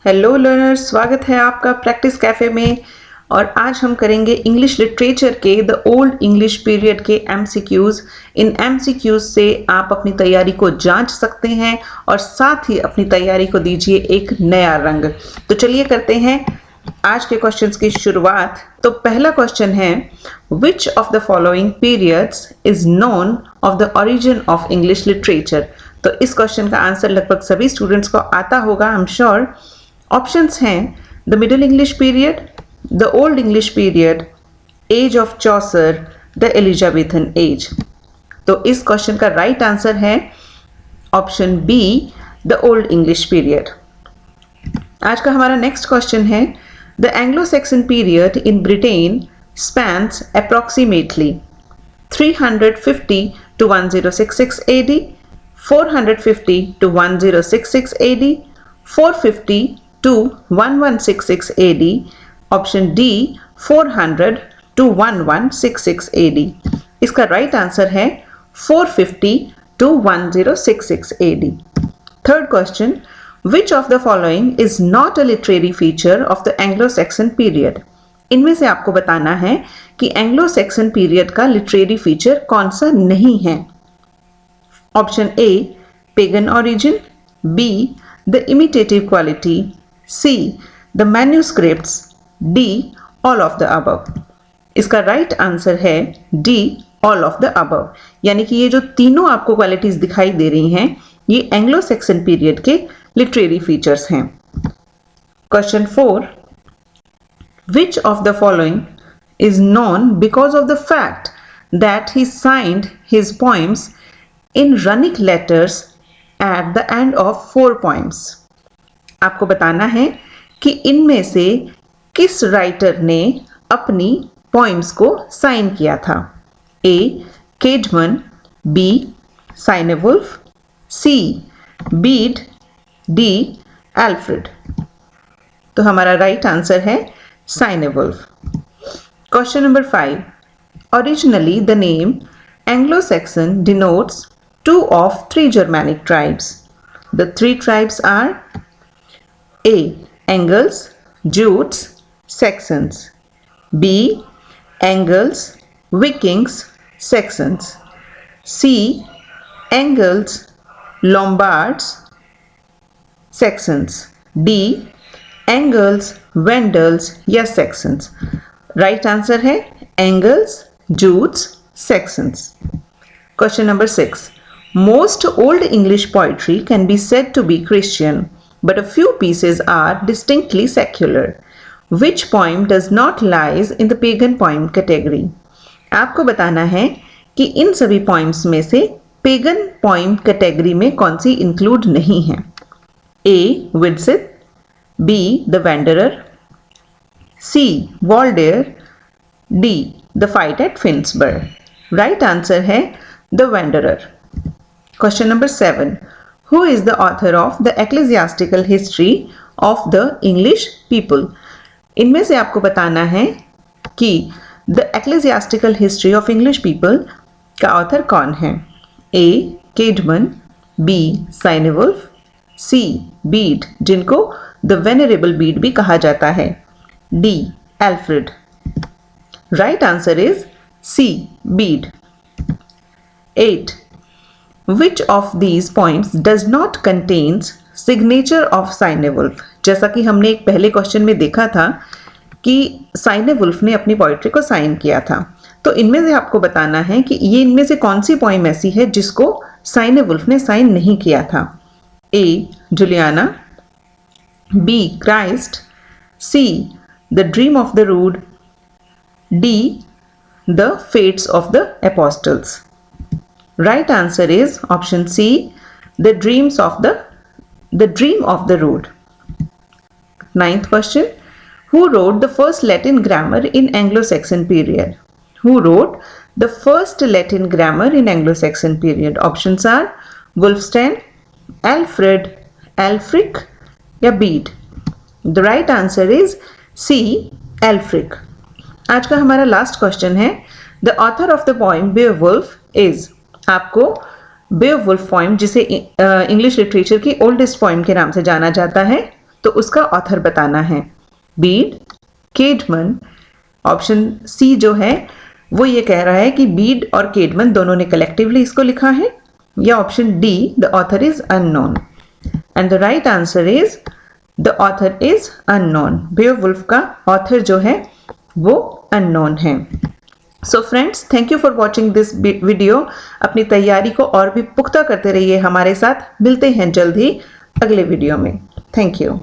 Hello learners, स्वागत है आपका प्रैक्टिस कैफे में। और आज हम करेंगे इंग्लिश लिटरेचर के द ओल्ड इंग्लिश पीरियड के एमसीक्यूज। इन एमसीक्यूज से आप अपनी तैयारी को जांच सकते हैं और साथ ही अपनी तैयारी को दीजिए एक नया रंग। तो चलिए करते हैं आज के क्वेश्चंस की शुरुआत। तो पहला क्वेश्चन है, which of the following periods is known of the origin of English literature. तो इस क्वेश्चन का आंसर लगभग सभी स्टूडेंट्स को आता होगा, आई एम श्योर। ऑप्शंस हैं the middle English period, the old English period, age of Chaucer, the Elizabethan age. तो इस क्वेश्चन का राइट आंसर है option B, the old English period. आज का हमारा नेक्स्ट क्वेश्चन है, the Anglo Saxon period in Britain spans approximately 350 to 1066 AD, 450 to 1066 AD, 450 to 1166 AD, option D 400 to 1166 AD। इसका right answer है 450 to 1066 AD। Third question, which of the following is not a literary feature of the Anglo-Saxon period? इनमें से आपको बताना है कि Anglo Saxon period का literary feature कौन सा नहीं है। Option A pagan origin, be the imitative quality, see the manuscripts, D all of the above. इसका राइट आंसर है D all of the above, यानी कि ये जो तीनों आपको क्वालिटीज दिखाई दे रही हैं ये एंग्लो सैक्सन पीरियड के लिटरेरी फीचर्स हैं। Question 4, which of the following is known because of the fact that he signed his poems in runic letters at the end of 4 poems? आपको बताना है कि इनमें से किस राइटर ने अपनी पोइम्स को साइन किया था। ए केडमन, बी साइनेवुल्फ, सी बीड, डी एल्फ्रेड। तो हमारा राइट आंसर है Cynewulf. Question number 5. Originally, the name Anglo-Saxon denotes 2 of 3 Germanic tribes. The 3 tribes are A. Angles, Jutes, Saxons. B. Angles, Vikings, Saxons. C. Angles, Lombards, Saxons. D. Angles, Vandals या Saxons. Right answer है Angles, Jutes, Saxons. Question number 6. Most old English poetry can be said to be Christian but a few pieces are distinctly secular. Which poem does not lies in the pagan poem category? आपको बताना है कि इन सभी poems में से pagan poem category में कौन सी include नहीं है। ए विडसिथ, B. The Wanderer, C. Waldair, D. The Fight at Finnsburg. Right answer है The Wanderer. Question number 7. Who is the author of the Ecclesiastical History of the English People? इनमें से आपको बताना है कि The Ecclesiastical History of English People का author कौन है। A. Caedmon, B. Cynewulf, C. Bede, जिनको द वेनरेबल बीड भी कहा जाता है, D Alfred. Right answer is C Bede. 8. Which of these points does not contains signature of Cynewulf? जैसा कि हमने एक पहले क्वेश्चन में देखा था कि साइनेवुल्फ ने अपनी पोइट्री को साइन किया था, तो इनमें से आपको बताना है कि ये इनमें से कौन सी पोइम ऐसी है जिसको साइनेवुल्फ ने साइन नहीं किया था। ए Juliana, B. Christ, C. The Dream of the Rood, D. The Fates of the Apostles. Right answer is option C. The Dream of the Rood. 9th question. Who wrote the first Latin grammar in Anglo-Saxon period? Who wrote the first Latin grammar in Anglo-Saxon period? Options are Wulfstan, Alfred, Alfric या Bede. The right answer is C Aelfric. आज का हमारा last question है, the author of the poem Beowulf is. आपको Beowulf poem, जिसे English literature की oldest poem के नाम से जाना जाता है, तो उसका ऑथर बताना है। बीड, केडमन। ऑप्शन सी जो है वो ये कह रहा है कि बीड और केडमन दोनों ने कलेक्टिवली इसको लिखा है, या option D the author is unknown. And the right answer is the author is unknown. Beowulf का ऑथर जो है वो अननोन है। So friends, thank you for watching this video. अपनी तैयारी को और भी पुख्ता करते रहिए हमारे साथ। मिलते हैं जल्द ही अगले वीडियो में। Thank you.